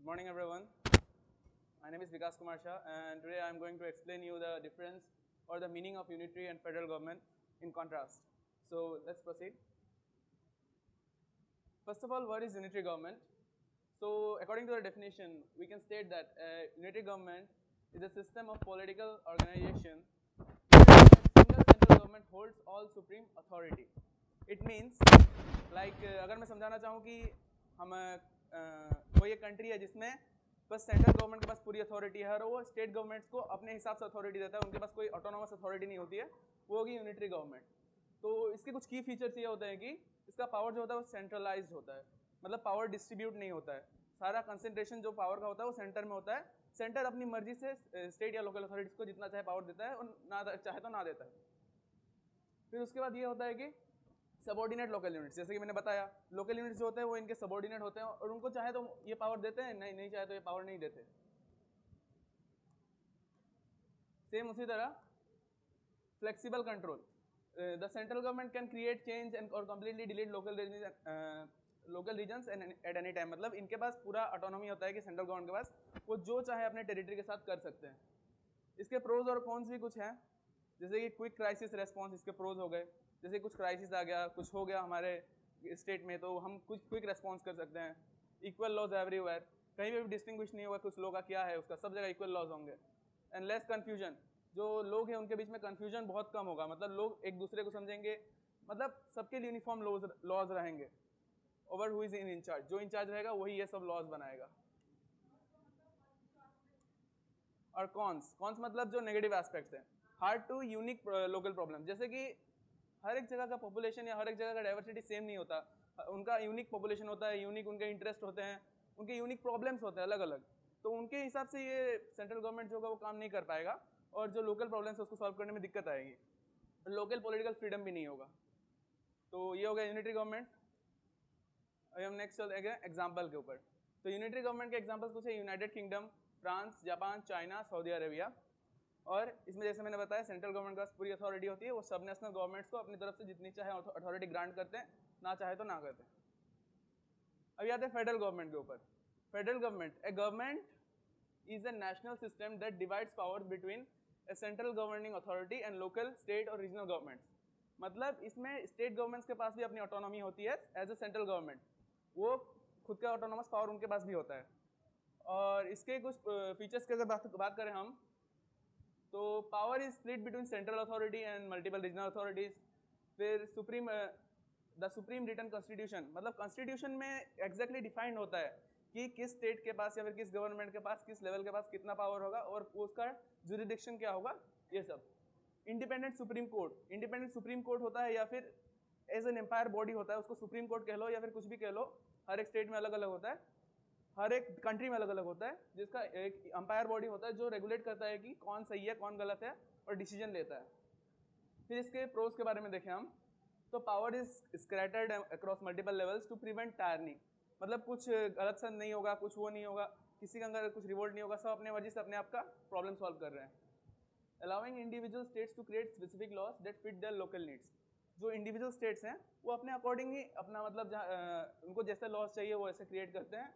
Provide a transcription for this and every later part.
Good morning, everyone. My name is Vikas Kumar Shah, and today I am going to explain you the difference or the meaning of unitary and federal government in contrast. So let's proceed. First of all, what is unitary government? So according to the definition, we can state that unitary government is a system of political organization where a single central government holds all supreme authority. It means like अगर मैं समझाना चाहूँ कि हम कोई एक country है जिसमें बस सेंट्रल गवर्नमेंट के पास पूरी अथॉरिटी है और वो स्टेट गवर्नमेंट्स को अपने हिसाब से अथॉरिटी देता है, उनके पास कोई ऑटोनोमस अथॉरिटी नहीं होती है, वो होगी यूनिटरी गवर्नमेंट। तो इसके कुछ की फीचर्स ये होते हैं कि इसका पावर जो होता है वो सेंट्रलाइज्ड होता है, मतलब पावर डिस्ट्रीब्यूट नहीं होता है, सारा कंसंट्रेशन जो पावर का होता है वो सेंटर में होता है। सेंटर अपनी मर्जी से स्टेट या लोकल अथॉरिटीज को जितना चाहे पावर देता है और ना चाहे तो ना देता है। फिर उसके बाद ये होता है कि सबऑर्डिनेट लोकल यूनिट्स, जैसे कि मैंने बताया लोकल यूनिट्स जो होते हैं वो इनके सबऑर्डिनेट होते हैं और उनको चाहे तो ये पावर देते हैं, नहीं चाहे तो ये पावर नहीं देते। सेम उसी तरह flexible control, the central government can create change and और completely delete local regions at any time, मतलब इनके पास पूरा ऑटोनॉमी होता है कि सेंट्रल गवर्नमेंट के पास वो जो चाहे अपने टेरिटरी के साथ कर सकते हैं। इसके प्रोज और कॉन्स भी कुछ हैं, जैसे कि क्विक क्राइसिस रेस्पॉन्स, इसके प्रोज हो गए, जैसे कुछ क्राइसिस आ गया, कुछ हो गया हमारे स्टेट में तो हम कुछ क्विक रेस्पॉन्स कर सकते हैं। इक्वल लॉज एवरीवेयर, कहीं भी डिस्टिंग्विश नहीं होगा कुछ लोगों का क्या है उसका, सब जगह इक्वल लॉज होंगे। एंड लेस कन्फ्यूजन, जो लोग हैं उनके बीच में कन्फ्यूजन बहुत कम होगा, मतलब लोग एक दूसरे को समझेंगे, मतलब सबके लिए यूनिफॉर्म लॉज रहेंगे। Over who is in in charge, जो इंचार्ज रहेगा वही ये सब लॉज बनाएगा। और कॉन्स मतलब जो नेगेटिव एस्पेक्ट्स हैं, hard to unique local problem, जैसे कि हर एक जगह का पॉपुलेशन या हर एक जगह का डाइवर्सिटी सेम नहीं होता, उनका यूनिक पॉपुलेशन होता है, यूनिक उनके इंटरेस्ट होते हैं, उनके यूनिक प्रॉब्लम्स होते हैं अलग अलग, तो उनके हिसाब से ये सेंट्रल गवर्नमेंट जो होगा वो काम नहीं कर पाएगा और जो लोकल प्रॉब्लम्स है उसको सॉल्व करने में दिक्कत आएगी, लोकल पॉलिटिकल फ्रीडम भी नहीं होगा। तो ये हो गया यूनिटरी गवर्नमेंट। अभी हम नेक्स्ट चलते हैं एग्जाम्पल के ऊपर। तो यूनिटरी गवर्नमेंट के एग्जाम्पल्स कुछ है, United kingdom, France, Japan, China, Saudi Arabia. और इसमें जैसे मैंने बताया सेंट्रल गवर्नमेंट का पूरी अथॉरिटी होती है, वो सब नेशनल गवर्नमेंट्स को अपनी तरफ से जितनी चाहे अथॉरिटी ग्रांट करते हैं, ना चाहे तो ना करते हैं। अभी आते हैं फेडरल गवर्नमेंट के ऊपर। Federal government, A government is a national system that divides powers between A central governing authority and local, state और रीजनल गवर्नमेंट्स। मतलब इसमें स्टेट गवर्नमेंट्स के पास भी अपनी ऑटोनॉमी होती है एज ए सेंट्रल गवर्नमेंट, वो खुद का ऑटोनॉमस पावर उनके पास भी होता है। और इसके कुछ फीचर्स की अगर बात करें हम, तो power is split between central authority and multiple regional authorities. फिर द सुप्रीम रिटन कॉन्स्टिट्यूशन, मतलब कॉन्स्टिट्यूशन में एग्जैक्टली डिफाइंड होता है कि किस स्टेट के पास या फिर किस गवर्नमेंट के पास किस लेवल के पास कितना पावर होगा और उसका जुरिडिक्शन क्या होगा, ये सब। Independent supreme court, independent supreme court होता है या फिर एज एन एम्पायर बॉडी होता है, उसको सुप्रीम कोर्ट कह लो या फिर कुछ भी कह लो, हर एक स्टेट में अलग अलग होता है, हर एक कंट्री में अलग अलग होता है, जिसका एक अंपायर बॉडी होता है जो रेगुलेट करता है कि कौन सही है कौन गलत है और डिसीजन लेता है। फिर इसके प्रोज के बारे में देखें हम, तो power is scattered across multiple levels to prevent tyranny, मतलब कुछ गलत सन नहीं होगा, कुछ वो नहीं होगा, किसी का अंदर कुछ रिवोल्ट नहीं होगा, सब अपने मर्जी से अपने आप का प्रॉब्लम सॉल्व कर रहे हैं। Allowing individual states to create specific laws that fit their local needs, जो इंडिविजुअल स्टेट्स हैं वो अपने अकॉर्डिंग ही अपना मतलब उनको जैसे लॉज चाहिए वो ऐसे क्रिएट करते हैं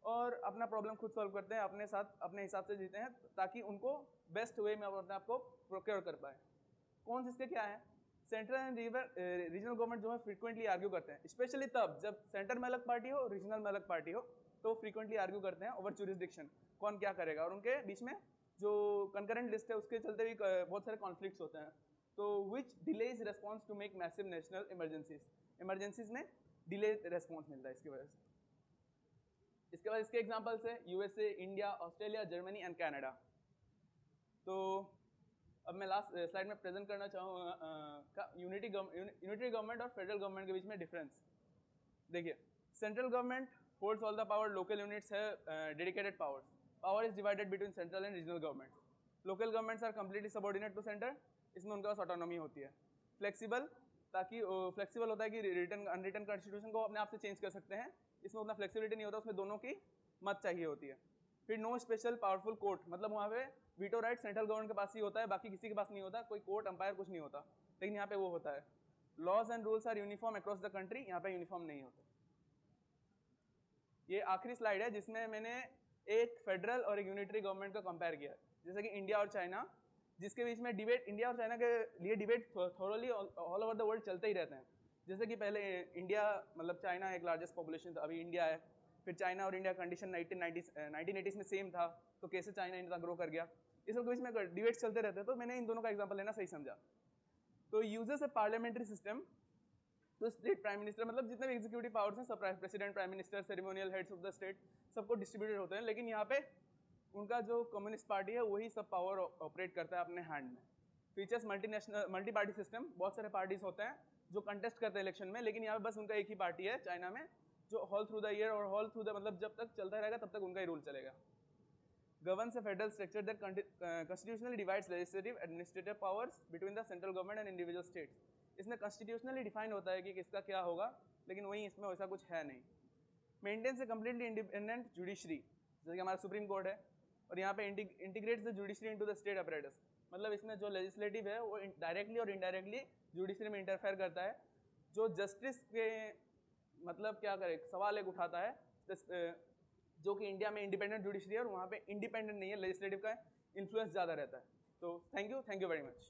और अपना प्रॉब्लम खुद सॉल्व करते हैं, अपने साथ अपने हिसाब से जीते हैं ताकि उनको बेस्ट वे में अपने आप को प्रोक्योर कर पाए। कौन इसके क्या है, सेंट्रल एंड रीजनल गवर्नमेंट जो है फ्रीक्वेंटली आर्ग्यू करते हैं, स्पेशली तब जब सेंटर में अलग पार्टी हो रीजनल में अलग पार्टी हो, तो फ्रीक्वेंटली आर्ग्यू करते हैं ओवर जुरिसडिक्शन, कौन क्या करेगा, और उनके बीच में जो कंकरेंट लिस्ट है उसके चलते भी बहुत सारे कॉन्फ्लिक्ट्स होते हैं। तो which delays response to make massive national emergencies में डिले रेस्पॉन्स मिलता है इसकी वजह से। इसके बाद इसके एग्जांपल्स है USA, India, Australia, Germany and Canada. तो अब मैं लास्ट स्लाइड में प्रेजेंट करना चाहूँगा यूनिटरी गवर्नमेंट और फेडरल गवर्नमेंट के बीच में डिफरेंस। देखिए, central government holds all the power, local units है dedicated powers, power is divided between central and regional government. Local governments are completely subordinate to centre, इसमें उनके पास ऑटोनॉमी होती है। फ्लेक्सिबल, ताकि फ्लेक्सिबल होता है कि रिटन अनरिटन कॉन्स्टिट्यूशन को अपने आप से चेंज कर सकते हैं, इसमें उतना फ्लेक्सिबिलिटी नहीं होता, उसमें दोनों की मत चाहिए होती है। फिर नो स्पेशल पावरफुल कोर्ट, मतलब वहाँ पे वीटो राइट सेंट्रल गवर्नमेंट के पास ही होता है, बाकी किसी के पास नहीं होता, कोई कोर्ट अंपायर कुछ नहीं होता, लेकिन यहाँ पे वो होता है। Laws and rules are uniform across the country, यहाँ पे यूनिफॉर्म नहीं होता। ये आखिरी स्लाइड है जिसमें मैंने एक फेडरल और एक यूनिटरी गवर्नमेंट का कंपेयर किया, जैसे कि इंडिया और चाइना, जिसके बीच में डिबेट, इंडिया और चाइना के लिए debate thoroughly all over the world चलते ही रहते हैं। जैसे कि पहले इंडिया मतलब चाइना एक लार्जेस्ट पॉपुलेशन था, अभी इंडिया है, फिर चाइना और इंडिया कंडीशन 1980s में सेम था, तो कैसे चाइना इतना ग्रो कर गया, इस सब के बीच में डिबेट्स चलते रहते हैं। तो मैंने इन दोनों का एग्जाम्पल लेना सही समझा। तो यूजेस ए पार्लियामेंट्री सिस्टम तो स्टेट प्राइम मिनिस्टर, मतलब जितने भी एग्जीक्यूटिव पावर्स हैं सब president, prime minister, ceremonial heads of the state सबको डिस्ट्रीब्यूटेड होते हैं, लेकिन यहाँ पे उनका जो कम्युनिस्ट पार्टी है वही सब पावर ऑपरेट करता है अपने हैंड में। Features multinational multi party system, बहुत सारे पार्टीज होते हैं जो कंटेस्ट करते हैं इलेक्शन में, लेकिन यहाँ पे बस उनका एक ही पार्टी है चाइना में, जो हॉल थ्रू द ईयर और हॉल थ्रू द मतलब जब तक चलता रहेगा तब तक उनका ही रूल चलेगा। Governs a federal structure that constitutionally divides legislative administrative powers between the central government and individual states. इसमें constitutionally define होता है कि किसका क्या होगा, लेकिन वहीं इसमें वैसा कुछ है नहीं। Maintains a completely independent judiciary, जैसे कि हमारा सुप्रीम कोर्ट है, और यहाँ पे integrates the judiciary into the state apparatus, मतलब इसमें जो legislative है वो डायरेक्टली और इनडायरेक्टली जुडिशरी में इंटरफेयर करता है। जो जस्टिस के मतलब क्या करे सवाल एक उठाता है, जो कि इंडिया में इंडिपेंडेंट जुडिशरी है और वहाँ पे इंडिपेंडेंट नहीं है, लेजिस्लेटिव का इन्फ्लुएंस ज़्यादा रहता है। तो थैंक यू वेरी मच।